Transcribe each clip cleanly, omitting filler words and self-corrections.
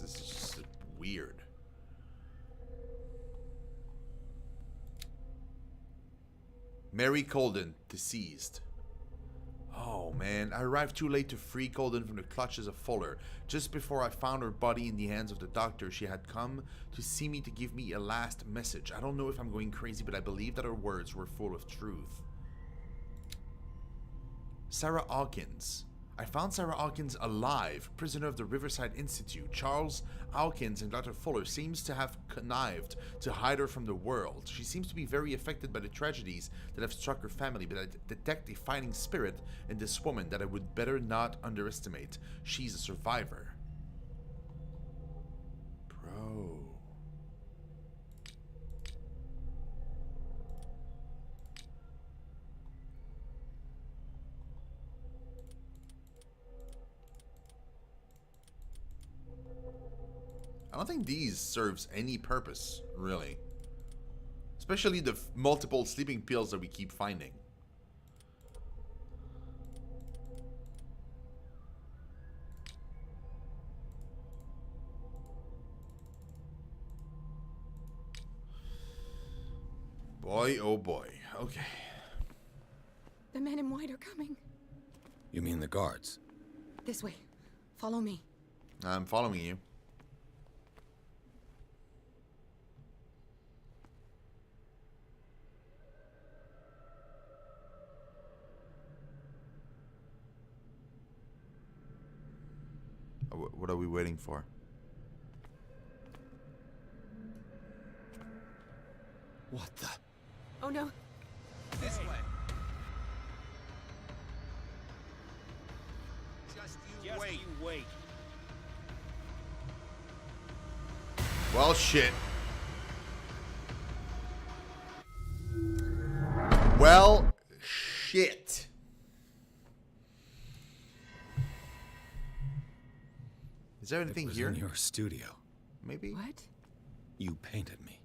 This is just weird. Mary Colden, deceased. Oh man, I arrived too late to free Colden from the clutches of Fuller. Just before I found her body in the hands of the doctor, she had come to see me to give me a last message. I don't know if I'm going crazy, but I believe that her words were full of truth. Sarah Hawkins. I found Sarah Hawkins alive, prisoner of the Riverside Institute. Charles Hawkins and Dr. Fuller seems to have connived to hide her from the world. She seems to be very affected by the tragedies that have struck her family, but I detect a fighting spirit in this woman that I would better not underestimate. She's a survivor. Bro. I don't think these serves any purpose, really. Especially the multiple sleeping pills that we keep finding. Boy, oh boy. Okay. The men in white are coming. You mean the guards? This way. Follow me. I'm following you. What are we waiting for? What the? Oh no. This way. Just you wait. Well, shit. Well, shit. Is there anything here? In your studio. Maybe? What? You painted me.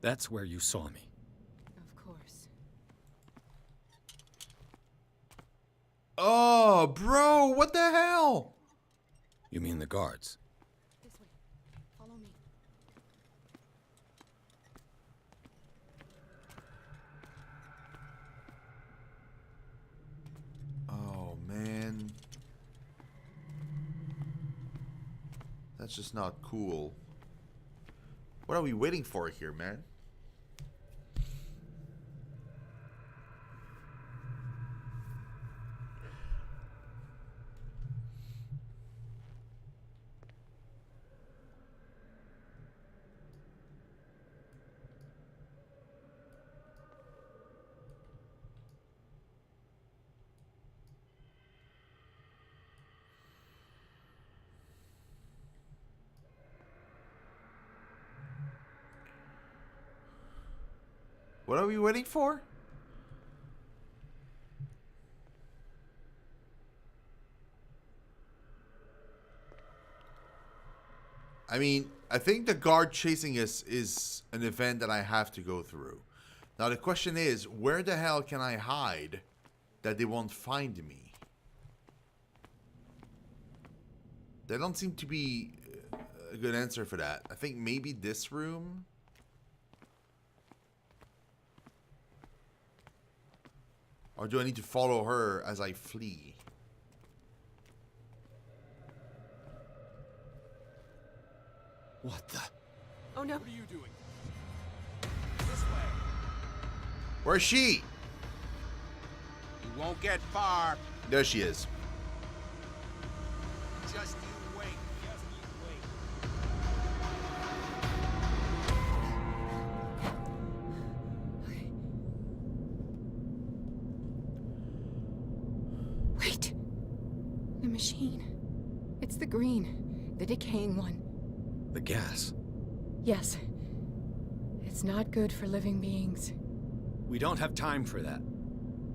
That's where you saw me. Of course. Oh, bro, what the hell? You mean the guards? This way. Follow me. Oh, man. That's just not cool. What are we waiting for here, man? What are we waiting for? I mean, I think the guard chasing us is an event that I have to go through. Now the question is, where the hell can I hide that they won't find me? There don't seem to be a good answer for that. I think maybe this room. Or do I need to follow her as I flee? What the? Oh no. What are you doing? This way. Where's she? You won't get far. There she is. Just you wait. Just you wait. Wait. The machine. It's the green. The decaying one. The gas. Yes. It's not good for living beings. We don't have time for that.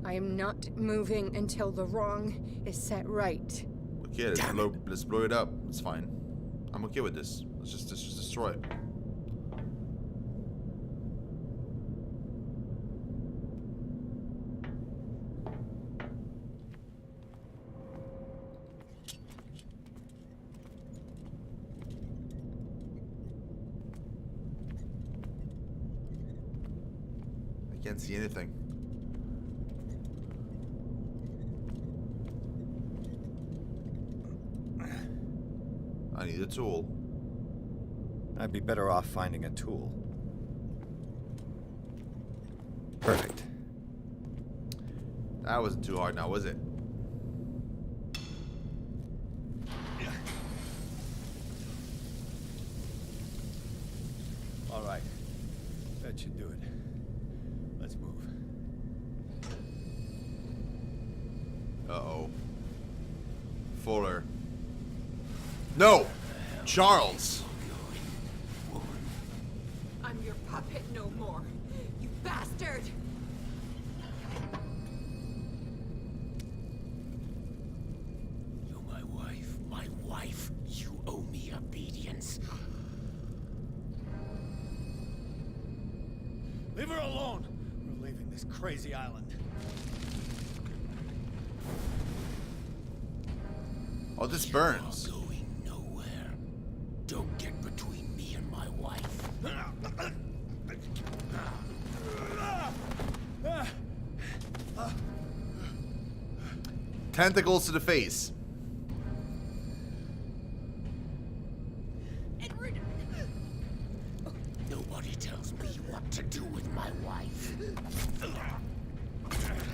I am not moving until the wrong is set right. Okay, let's blow it up. It's fine. I'm okay with this. Let's just destroy it. Can't see anything. I need a tool. I'd be better off finding a tool. Perfect. That wasn't too hard now, was it? All right. That should do it. Let's move. Uh-oh. Fuller. No! Charles! I'm your puppet no more, you bastard! You're my wife. My wife. You owe me obedience. Leave her alone! We're leaving this crazy island. Oh, this burns. You're going nowhere. Don't get between me and my wife. Tentacles to the face. Nobody tells me what to do with my wife.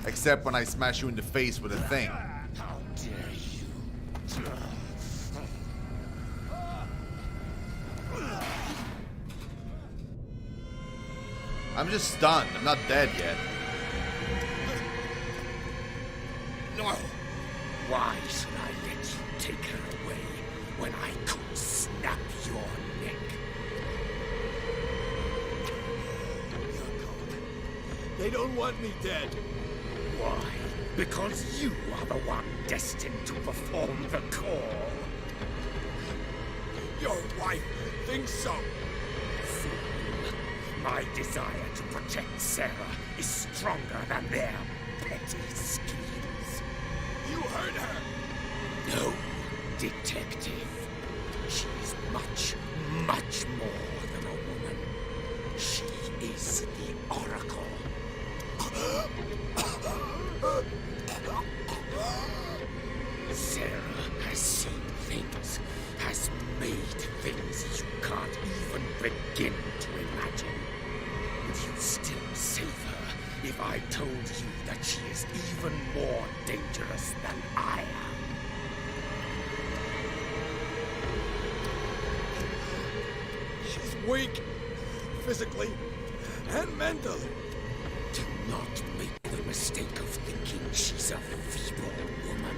Except when I smash you in the face with a thing. How dare you? I'm just stunned. I'm not dead yet. No! Why should I let you take her away when I could snap your neck? They don't want me dead. Why? Because you are the one destined to perform the call. Your wife thinks so. My desire to protect Sarah is stronger than their petty schemes. You heard her. No, detective. She's much, much more than a woman. She is the Oracle. Sarah has seen things, has made things you can't even begin to imagine. Would you still save her if I told you that she is even more dangerous than I am? She's weak. Physically and mentally. Do not make the mistake of thinking she's a feeble woman.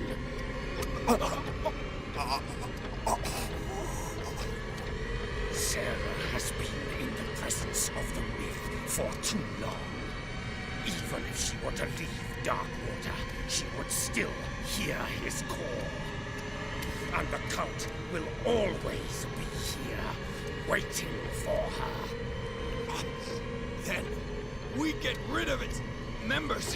Sarah has been in the presence of the myth for too long. Even if she were to leave Darkwater, she would still hear his call. And the cult will always be here, waiting for her. Then we get rid of its members.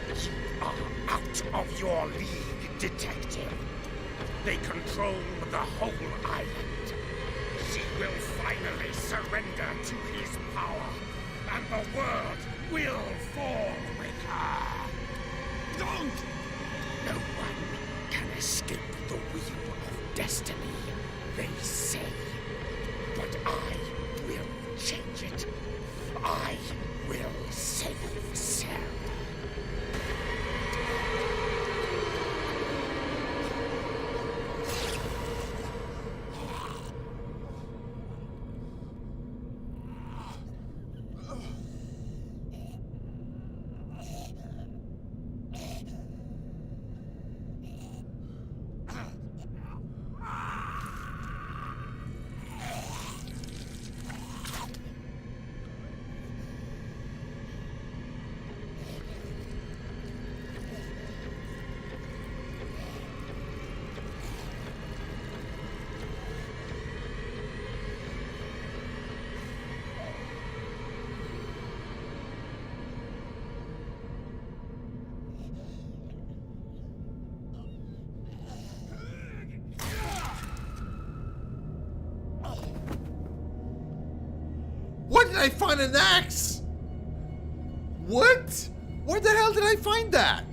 You are out of your league, detective. They control the whole island. She will finally surrender to his power, and the world will fall with her. Don't! No one can escape the wheel of destiny, they say. But I will change it. I will save Sarah. What did I find an axe? What? Where the hell did I find that?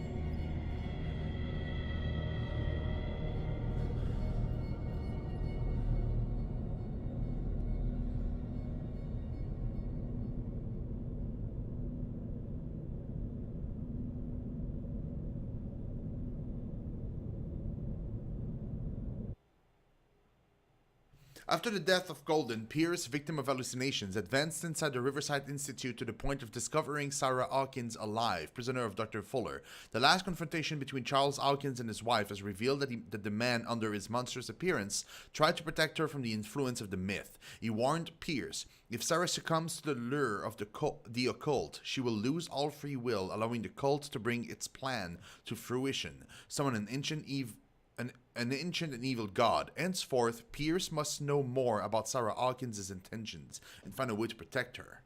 After the death of Golden, Pierce, victim of hallucinations, advanced inside the Riverside Institute to the point of discovering Sarah Hawkins alive, prisoner of Dr. Fuller. The last confrontation between Charles Hawkins and his wife has revealed that the man, under his monstrous appearance, tried to protect her from the influence of the myth. He warned Pierce, if Sarah succumbs to the lure of the occult, she will lose all free will, allowing the cult to bring its plan to fruition. Summon an ancient and evil god. Henceforth, Pierce must know more about Sarah Hawkins' intentions and find a way to protect her.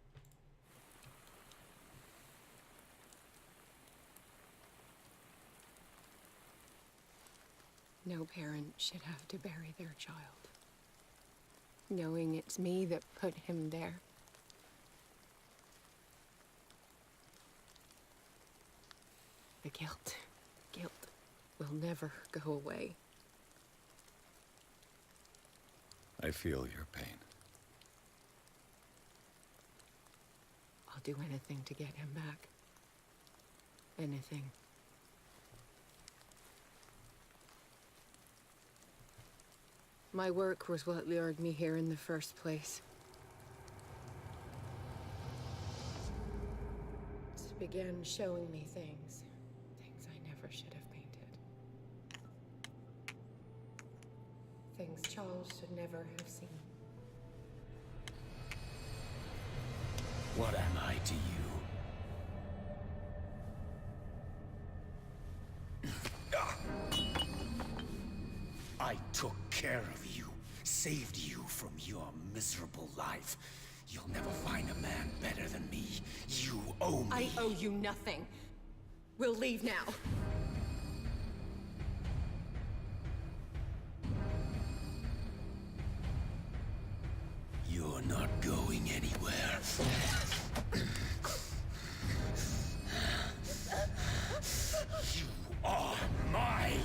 No parent should have to bury their child, knowing it's me that put him there. The guilt will never go away. I feel your pain. I'll do anything to get him back. Anything. My work was what lured me here in the first place. It began showing me things I never should have painted. Things Charles should never have seen. What am I to you? I took care of you, saved you from your miserable life. You'll never find a man better than me. You owe me. I owe you nothing. We'll leave now. You're not going anywhere. You are mine.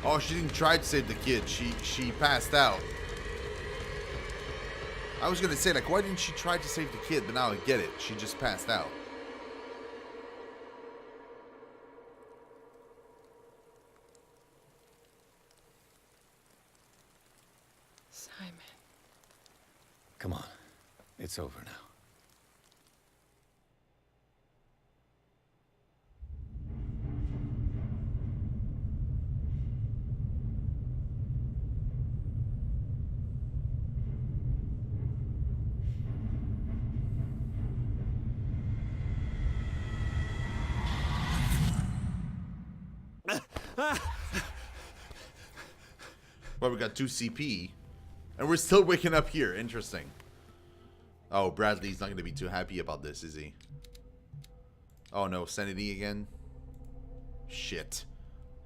Oh, she didn't try to save the kid. She passed out. I was gonna say, like, why didn't she try to save the kid? But now I get it. She just passed out. Simon. Come on. It's over now. Well, we got 2 CP. And we're still waking up here. Interesting. Oh, Bradley's not going to be too happy about this, is he? Oh no, sanity again? Shit.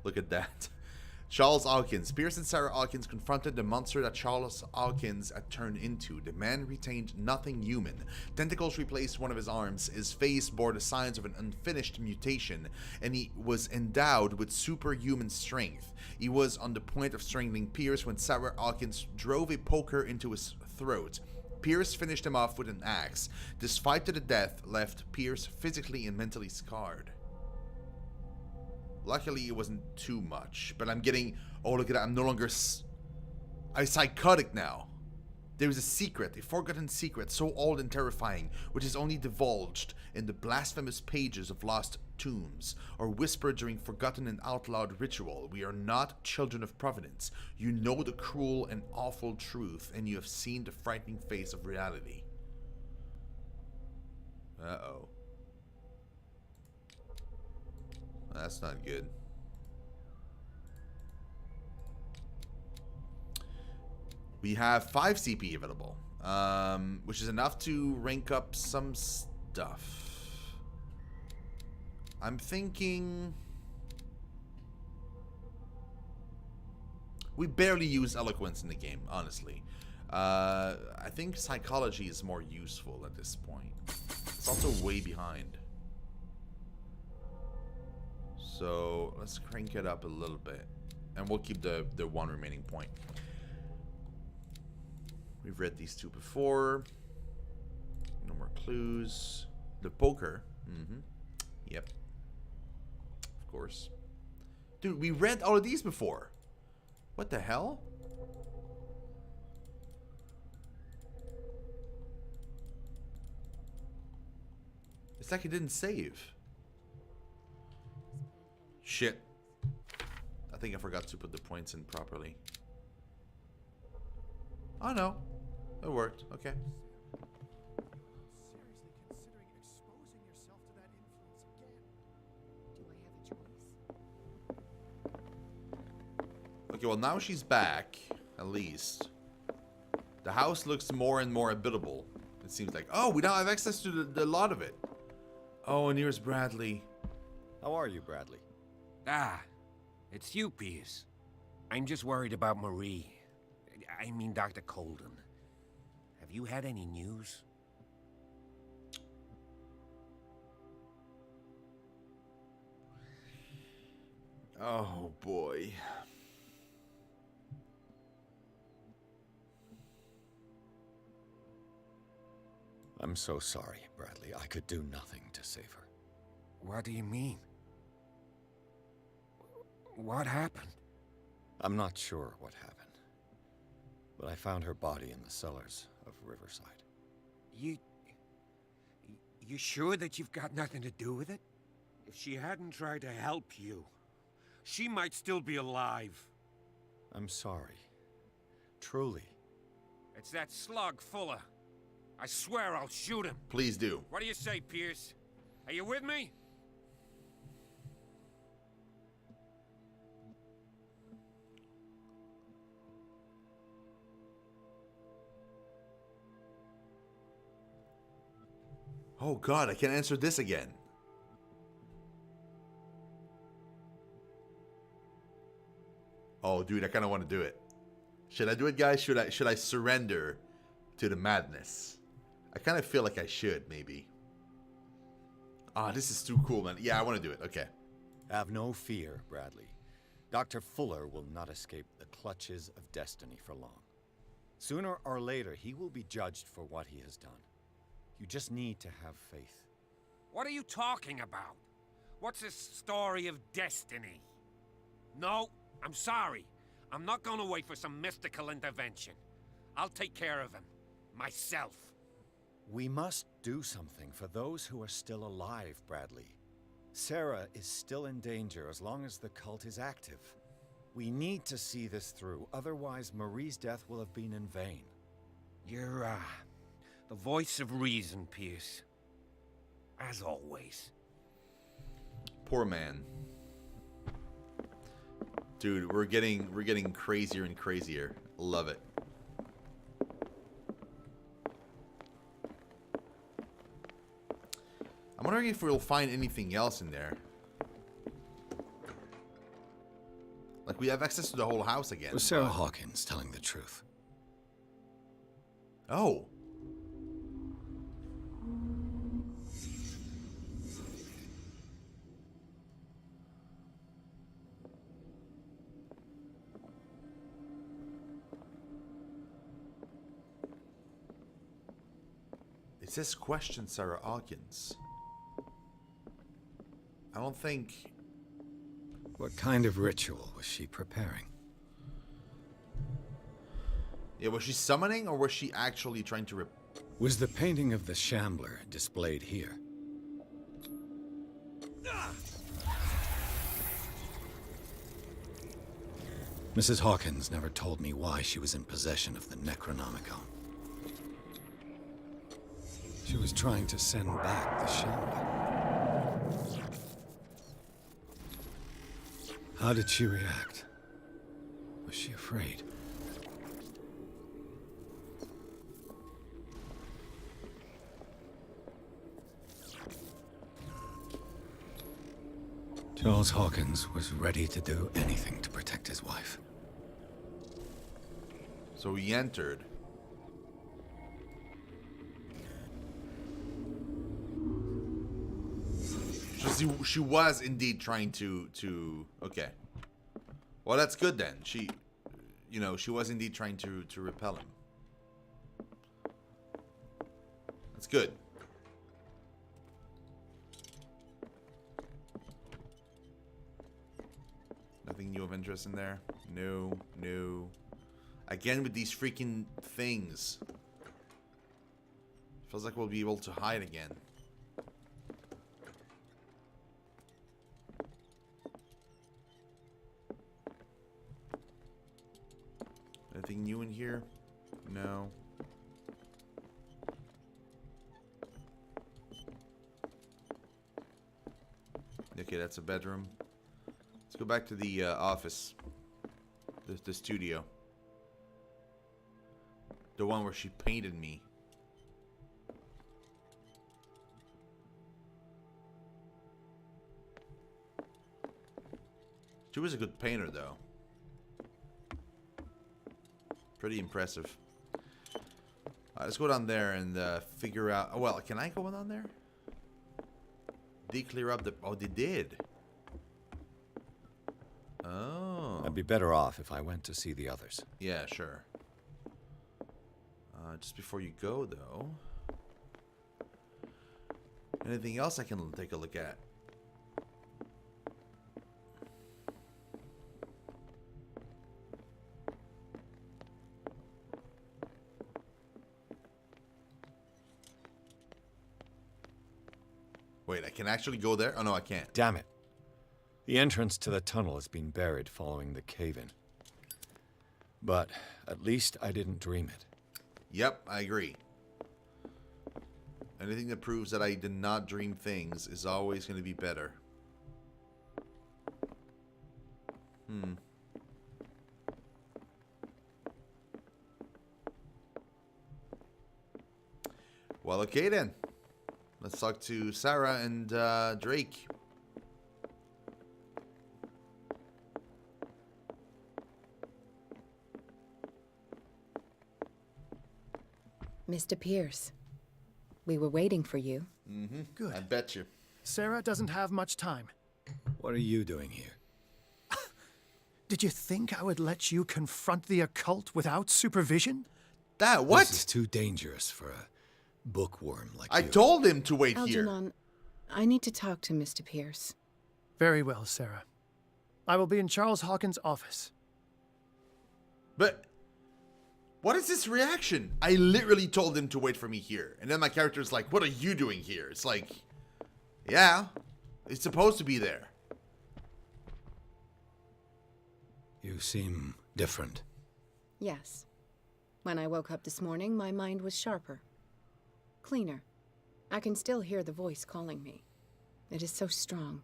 Look at that. Charles Hawkins. Pierce and Sarah Hawkins confronted the monster that Charles Hawkins had turned into. The man retained nothing human. Tentacles replaced one of his arms. His face bore the signs of an unfinished mutation, and he was endowed with superhuman strength. He was on the point of strangling Pierce when Sarah Hawkins drove a poker into his throat. Pierce finished him off with an axe. This fight to the death left Pierce physically and mentally scarred. Luckily, it wasn't too much, but I'm getting... Oh, look at that. I'm no longer... I'm psychotic now. There is a secret, a forgotten secret, so old and terrifying, which is only divulged in the blasphemous pages of lost tombs, or whispered during forgotten and outlawed ritual. We are not children of Providence. You know the cruel and awful truth, and you have seen the frightening face of reality. Uh-oh. That's not good. We have 5 CP available, which is enough to rank up some stuff. I'm thinking... we barely use eloquence in the game, honestly. I think psychology is more useful at this point. It's also way behind. So let's crank it up a little bit. And we'll keep the 1 remaining point. We've read these 2 before. No more clues. The poker. Yep. Of course. Dude, we read all of these before. What the hell? It's like it didn't save. Shit. I think I forgot to put the points in properly. Oh no. It worked. Okay. Seriously considering exposing yourself to that influence again. Okay, well now she's back, at least. The house looks more and more habitable. It seems like. Oh, we now have access to the lot of it. Oh, and here's Bradley. How are you, Bradley? Ah, it's you, Pierce. I'm just worried about Marie. I mean, Dr. Colden. Have you had any news? Oh boy. I'm so sorry, Bradley. I could do nothing to save her. What do you mean? What happened? I'm not sure what happened. But I found her body in the cellars of Riverside. You sure that you've got nothing to do with it? If she hadn't tried to help you, she might still be alive. I'm sorry. Truly. It's that slug, Fuller. I swear I'll shoot him. Please do. What do you say, Pierce? Are you with me? Oh god, I can't answer this again. Oh dude, I kind of want to do it. Should I do it, guys? Should I surrender to the madness? I kind of feel like I should, maybe. Ah, this is too cool, man. Yeah, I want to do it. Okay. Have no fear, Bradley. Dr. Fuller will not escape the clutches of destiny for long. Sooner or later, he will be judged for what he has done. You just need to have faith. What are you talking about? What's this story of destiny? No, I'm sorry. I'm not gonna wait for some mystical intervention. I'll take care of him. Myself. We must do something for those who are still alive, Bradley. Sarah is still in danger as long as the cult is active. We need to see this through, otherwise Marie's death will have been in vain. You're, the voice of reason, Pierce. As always. Poor man. Dude, we're getting crazier and crazier. Love it. I'm wondering if we'll find anything else in there. Like, we have access to the whole house again. Was Sarah Hawkins telling the truth? Oh. It says question Sarah Hawkins. I don't think... What kind of ritual was she preparing? Yeah, was she summoning or was she actually trying to Was the painting of the Shambler displayed here? Mrs. Hawkins never told me why she was in possession of the Necronomicon. She was trying to send back the Shambler. How did she react? Was she afraid? Charles Hawkins was ready to do anything to protect his wife. So he entered. So she was indeed trying to okay. Well, that's good then. She was indeed trying to repel him. That's good. Nothing new of interest in there? No. Again with these freaking things. Feels like we'll be able to hide again. Anything new in here? No. Okay, that's a bedroom. Let's go back to the office. The studio. The one where she painted me. She was a good painter, though. Pretty impressive. Let's go down there and figure out... Oh, well, can I go down there? They clear up the... Oh, they did. Oh. I'd be better off if I went to see the others. Yeah, sure. Just before you go, though... Anything else I can take a look at? Wait, I can actually go there? Oh, no, I can't. Damn it. The entrance to the tunnel has been buried following the cave-in. But at least I didn't dream it. Yep, I agree. Anything that proves that I did not dream things is always going to be better. Well, okay then. Let's talk to Sarah and Drake. Mr. Pierce, we were waiting for you. Mm-hmm. Good. I bet you. Sarah doesn't have much time. What are you doing here? Did you think I would let you confront the occult without supervision? That what? This is too dangerous for a bookworm like I you. told him to wait here. Algernon, I need to talk to Mr. Pierce. Very well, Sarah. I will be in Charles Hawkins' office. But what is this reaction? I literally told him to wait for me here. And then my character's like, what are you doing here? It's like, yeah, it's supposed to be there. You seem different. Yes. When I woke up this morning, my mind was sharper. Cleaner. I can still hear the voice calling me. It is so strong.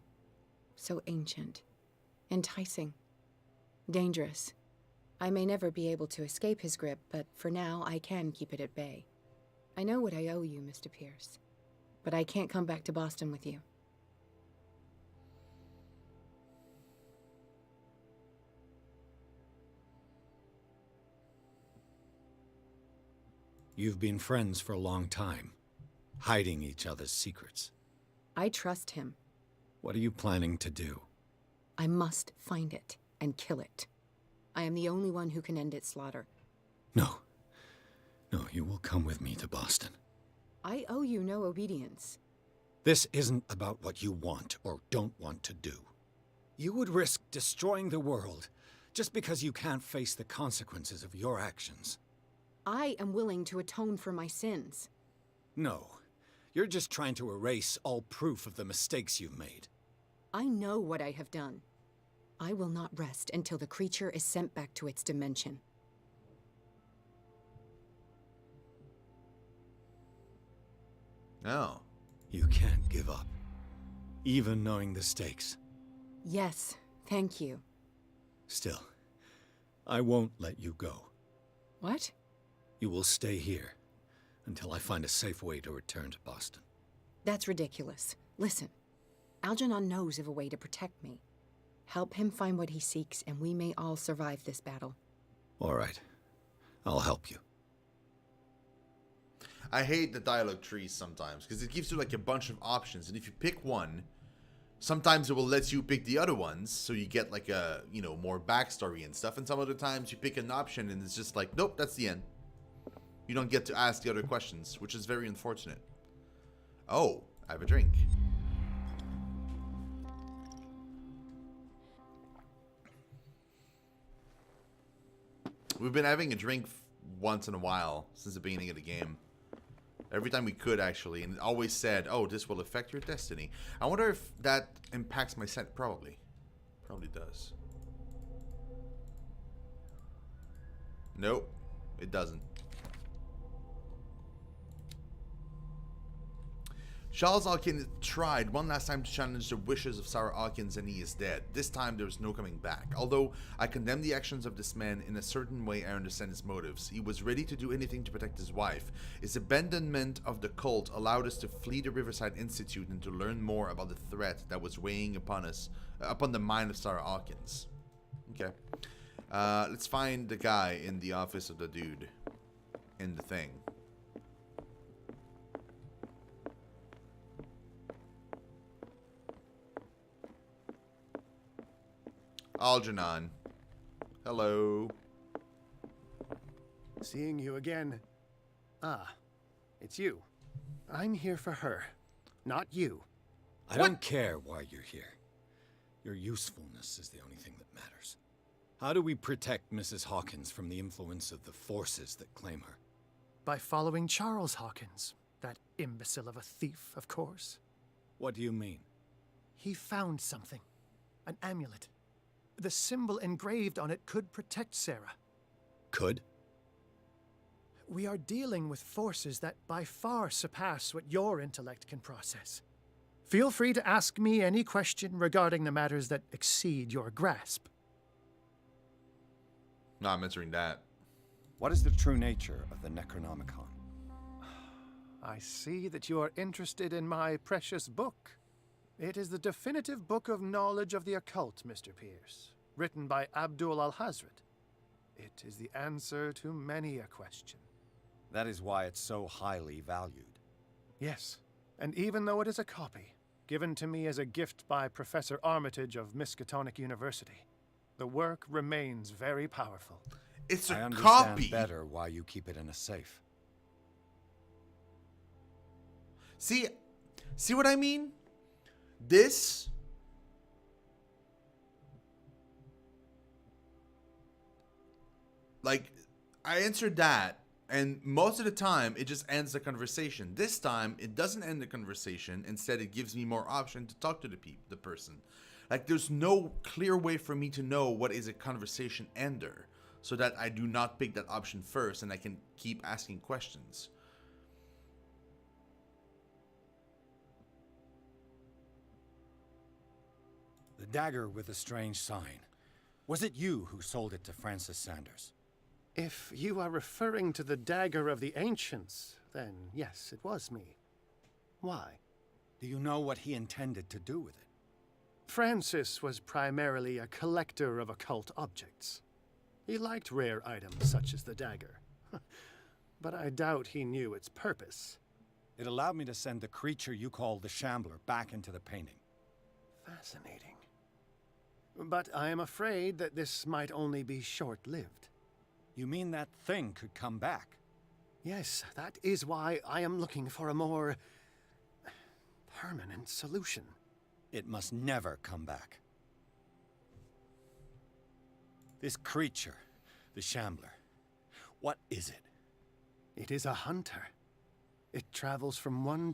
So ancient. Enticing. Dangerous. I may never be able to escape his grip, but for now, I can keep it at bay. I know what I owe you, Mr. Pierce. But I can't come back to Boston with you. You've been friends for a long time, hiding each other's secrets. I trust him. What are you planning to do? I must find it and kill it. I am the only one who can end its slaughter. No. No, you will come with me to Boston. I owe you no obedience. This isn't about what you want or don't want to do. You would risk destroying the world just because you can't face the consequences of your actions. I am willing to atone for my sins. No. You're just trying to erase all proof of the mistakes you've made. I know what I have done. I will not rest until the creature is sent back to its dimension. Oh. You can't give up, even knowing the stakes. Yes, thank you. Still, I won't let you go. What? You will stay here until I find a safe way to return to Boston. That's ridiculous. Listen, Algernon knows of a way to protect me. Help him find what he seeks, and we may all survive this battle. All right. I'll help you. I hate the dialogue trees sometimes, because it gives you like a bunch of options, and if you pick one, sometimes it will let you pick the other ones, so you get like a, you know, more backstory and stuff, and some other times you pick an option and it's just like, nope, that's the end. You don't get to ask the other questions, which is very unfortunate. Oh, I have a drink. We've been having a drink once in a while since the beginning of the game. Every time we could, actually, and it always said, oh, this will affect your destiny. I wonder if that impacts my set. Probably does. Nope, it doesn't. Charles Hawkins tried one last time to challenge the wishes of Sarah Hawkins, and he is dead. This time there is no coming back. Although I condemn the actions of this man, in a certain way I understand his motives. He was ready to do anything to protect his wife. His abandonment of the cult allowed us to flee the Riverside Institute and to learn more about the threat that was weighing upon us, upon the mind of Sarah Hawkins. Okay. Let's find the guy in the office of the dude in the thing. Algernon. Hello. Seeing you again. Ah, it's you. I'm here for her, not you. I don't care why you're here. Your usefulness is the only thing that matters. How do we protect Mrs. Hawkins from the influence of the forces that claim her? By following Charles Hawkins, that imbecile of a thief, of course. What do you mean? He found something. An amulet. The symbol engraved on it could protect Sarah. Could? We are dealing with forces that by far surpass what your intellect can process. Feel free to ask me any question regarding the matters that exceed your grasp. No, I'm answering that. What is the true nature of the Necronomicon? I see that you are interested in my precious book. It is the definitive book of knowledge of the occult, Mr. Pierce, written by Abdul al-Hazred. It is the answer to many a question. That is why it's so highly valued. Yes, and even though it is a copy, given to me as a gift by Professor Armitage of Miskatonic University, the work remains very powerful. It's a I understand copy. better why you keep it in a safe. See what I mean? This like I answered that, and most of the time it just ends the conversation. This time it doesn't end the conversation. Instead, it gives me more option to talk to the person. Like there's no clear way for me to know what is a conversation ender, so that I do not pick that option first and I can keep asking questions. The dagger with the strange sign. Was it you who sold it to Francis Sanders? If you are referring to the dagger of the ancients, then yes, it was me. Why? Do you know what he intended to do with it? Francis was primarily a collector of occult objects. He liked rare items such as the dagger. But I doubt he knew its purpose. It allowed me to send the creature you call the Shambler back into the painting. Fascinating. But I am afraid that this might only be short-lived. You mean that thing could come back? Yes, that is why I am looking for a more permanent solution. It must never come back. This creature, the Shambler, what is it? It is a hunter. It travels from one